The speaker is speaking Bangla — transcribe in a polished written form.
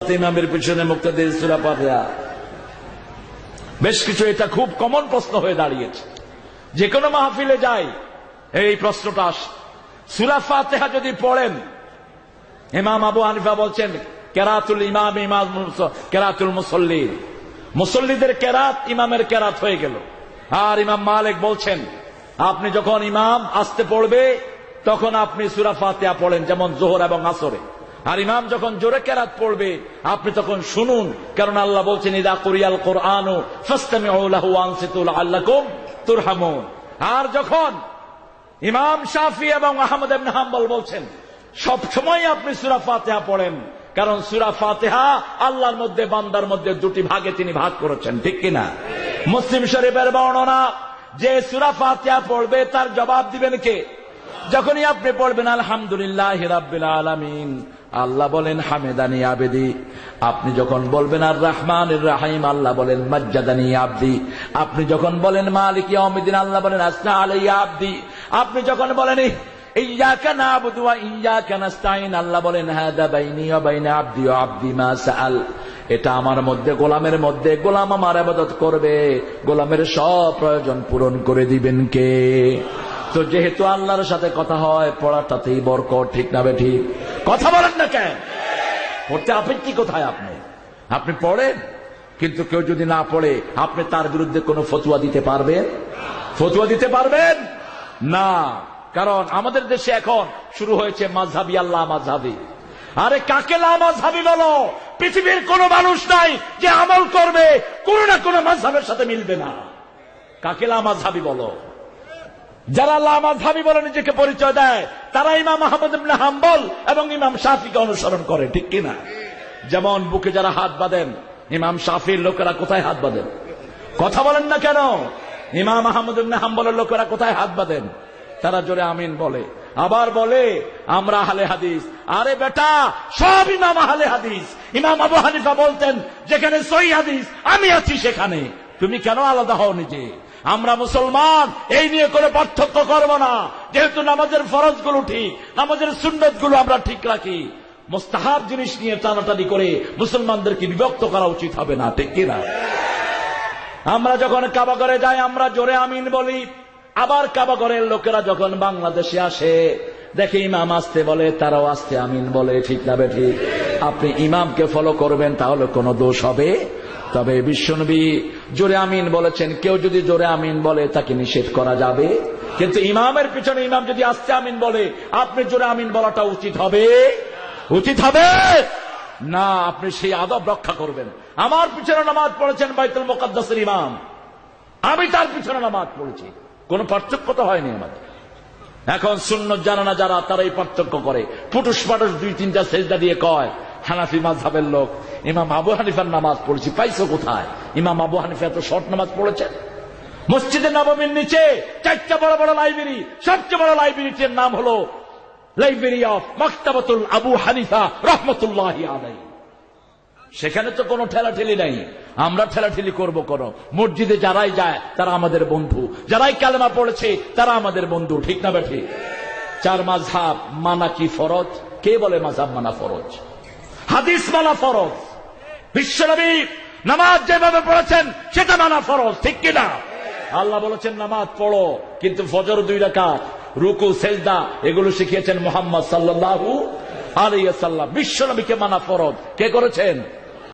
ইমামের পিছনে মুক্তাদির সূরা ফাতিহা। বেশ কিছু এটা খুব কমন প্রশ্ন হয়ে দাঁড়িয়েছে, যে কোনো মাহফিলে যাই এই প্রশ্নটা আসে। সূরা ফাতিহা যদি পড়েন, ইমাম আবু হানিফা বলছেন কেরাতুল ইমাম কেরাতুল মুসল্লি, মুসল্লিদের কেরাত ইমামের কেরাত হয়ে গেল। আর ইমাম মালিক বলছেন আপনি যখন ইমাম আসতে পড়বে তখন আপনি সূরা ফাতিহা পড়েন, যেমন যোহর এবং আসরে। আর ইমাম যখন জোরে কেরাত পড়বে আপনি তখন শুনুন, কারণ আল্লাহ বলছেন ইদা কুরিয়াল কুরআনু ফাসতামিউ লাহু ওয়ানসিতু লাআল্লাকুম তুরহামুন। আর যখন ইমাম শাফি এবং আহমদ ইবনে হাম্বল বলছেন সব সময় আপনি সূরা ফাতিহা পড়েন, কারণ সূরা ফাতিহা আল্লাহর মধ্যে বান্দার মধ্যে দুটি ভাগে তিনি ভাগ করেছেন, ঠিক কিনা? মুসলিম শরীফের বর্ণনা যে সূরা ফাতিহা পড়বে তার জবাব দিবেন কে? যখনই আপনি পড়বেন আলহামদুলিল্লাহি রাব্বিল আলামিন, আল্লাহ বলেন হামেদানি আবেদি। আপনি যখন বলবেন আর রহমানির রহিম, আল্লাহ বলেন মাজ্জাদানি আবদি। আপনি যখন বলেন মালিক ইয়াউমিদ্দিন, আল্লাহ বলেন আসনা আলাইয়া আবদি। আপনি যখন বলেন ইয়্যাকা না'বুদু ওয়া ইয়্যাকা নাস্তাইন, আল্লাহ বলেন হাদা বাইনি ওয়া বাইনা আবদি ওয়া আবদি মা সাআল। এটা আমার মধ্যে, গোলামের মধ্যে, গোলাম আমার ইবাদত করবে, গোলামের সব প্রয়োজন পূরণ করে দিবেন কে? তো যেহেতু আল্লাহর সাথে কথা হয়, পড়াটাতেই বরকত, ঠিক না বেঠিক? কথা বলেন না কেন? পড়তে আপত্তি কোথায়? আপনি পড়েন, কিন্তু কেউ যদি না পড়ে আপনি তার বিরুদ্ধে কোনো ফতোয়া দিতে পারবেন? ফতোয়া দিতে পারবেন না। কারণ আমাদের দেশে এখন শুরু হয়েছে মাযহাবি আল্লাহ মাযহাবি। আরে কাকে লা মাযহাবি বলো? পৃথিবীর কোন মানুষ নাই যে আমল করবে কোন না কোন মাযহাবের সাথে মিলবে না। কাকে লা মাযহাবি বলো? যারা লা মাযহাবি বলে নিজেকে পরিচয় দেয় তারা ইমাম আহমদ ইবনে হাম্বল এবং ইমাম শাফিকে অনুসরণ করে, ঠিক কিনা? যেমন বুকে যারা হাত বাঁধেন, ইমাম শাফির লোকেরা কোথায় হাত বাঁধেন? কথা বলেন না কেন? ইমাম আহমদ ইবনে হাম্বলের লোকেরা কোথায় হাত বাঁধেন? তারা জোরে আমিন বলে, আবার বলে আমরা আহলে হাদিস। আরে বেটা, সব ইমাম আহলে হাদিস। ইমাম আবু হানিফা বলতেন যেখানে সহিহ হাদিস আমি আছি সেখানে, তুমি কেন আলাদা হও নিজে? আমরা মুসলমান, এই নিয়ে কোনো পার্থক্য করব না। যেহেতু নামাজের ফরজগুলো ঠিক, নামাজের সুন্নতগুলো আমরা ঠিক রাখি, মুস্তাহাব জিনিস নিয়ে টানাটানি করে মুসলমানদেরকে বিভক্ত করা উচিত হবে না, ঠিক কিনা? আমরা যখন কাবা ঘরে যাই আমরা জোরে আমিন বলি, আবার কাবা ঘরের লোকেরা যখন বাংলাদেশে আসে দেখে ইমাম আসতে বলে তারাও আসতে আমিন বলে, ঠিক না বেঠিক? আপনি ইমামকে ফলো করবেন তাহলে কোনো দোষ হবে? তবে বিশ্বনবী জোরে আমিন বলেছেন, কেউ যদি জোরে আমিন বলে তাকে নিষেধ করা যাবে, কিন্তু ইমামের পিছনে ইমাম যদি আস্তে আমিন বলে আপনি জোরে আমিন বলাটা উচিত হবে? উচিত হবে না। আপনি সেই আদব রক্ষা করবেন। আমার পিছনে নামাজ পড়েছেন বাইতুল মুকাদ্দাসের ইমাম, আমি তার পিছনে নামাজ পড়েছি, কোন পার্থক্য তো হয়নি আমাদের। এখন সুন্নত জানা না যারা, তারা এই পার্থক্য করে, ফুটুস পাটুস দুই তিনটা সেজদা দিয়ে কয় হানাফি মাযহাবের লোক ইমাম আবু হানিফার নামাজ পড়েছি। পাইছো কোথায়? ইমাম আবু হানিফা এত শর্ট নামাজ পড়েছেন। মসজিদে নববীর নিচে 4টা বড় বড় লাইব্রেরি, সবচেয়ে বড় লাইব্রেরিটির নাম হলো লাইব্রেরি অফ মাকতাবাতুল আবু হানিফা রাহমাতুল্লাহি আলাইহি। সেখানে তো কোনো ঠেলাঠেলি নাই, আমরা ঠেলাঠেলি করব কোন? মসজিদে যারাই যায় তারা আমাদের বন্ধু, যারাই কালেমা পড়েছে তারা আমাদের বন্ধু, ঠিক না বেঠিক? 4 মাযহাব মানা কি ফরজ? কে বলে মাযহাব মানা ফরজ? হাদিস মানা ফরজ। বিশ্বনবী নামাজ যেভাবে পড়েছেন সেটা মানা ফরজ, ঠিক কিনা? আল্লাহ বলেছেন নামাজ পড়ো, কিন্তু ফজর 2 রাকাত, রুকু সেজদা এগুলো শিখিয়েছেন মুহাম্মদ সাল্লাল্লাহু আলাইহি ওয়াসাল্লাম। বিশ্বনবীকে মানা ফরজ কে করেছেন?